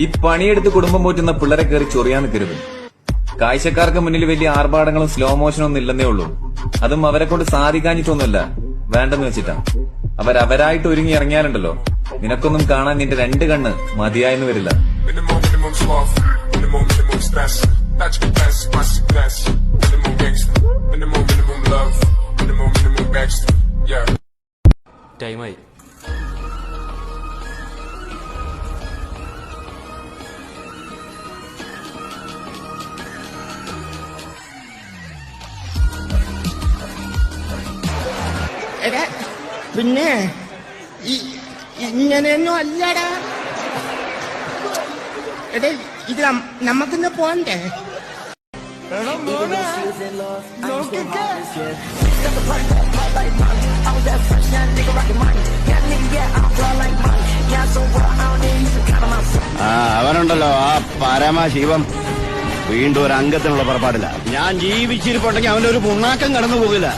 ഈ പണിയെടുത്ത് കുടുംബം പോറ്റുന്ന പിള്ളേരെ കയറി ചൊറിയാൻ നിൽക്കരുത്. കാഴ്ചക്കാർക്ക് മുന്നിൽ വലിയ ആർഭാടങ്ങളും സ്ലോ മോഷനും ഒന്നും ഇല്ലെന്നേ ഉള്ളൂ. അതും അവരെ കൊണ്ട് സാധിക്കാഞ്ഞിട്ടൊന്നുമല്ല, വേണ്ടെന്ന് വെച്ചിട്ടാ. അവരവരായിട്ട് ഒരുങ്ങി ഇറങ്ങിയാലുണ്ടല്ലോ, നിനക്കൊന്നും കാണാൻ നിന്റെ രണ്ട് കണ്ണ് മതിയായെന്ന് വരില്ല. ടൈമായി. എടാ പിന്നെ ഇങ്ങനെയൊന്നും അല്ലടാ. എടാ ഇത് നമുക്കിന്ന് പോണ്ടേ? അവനുണ്ടല്ലോ ആ പരമശിവം വീണ്ടും ഒരു അംഗത്തിനുള്ള പുറപ്പാടില്ല. ഞാൻ ജീവിച്ചിരിപ്പുണ്ടെങ്കിൽ അവന്റെ ഒരു പുണ്ണാക്കം കടന്നു പോകില്ല.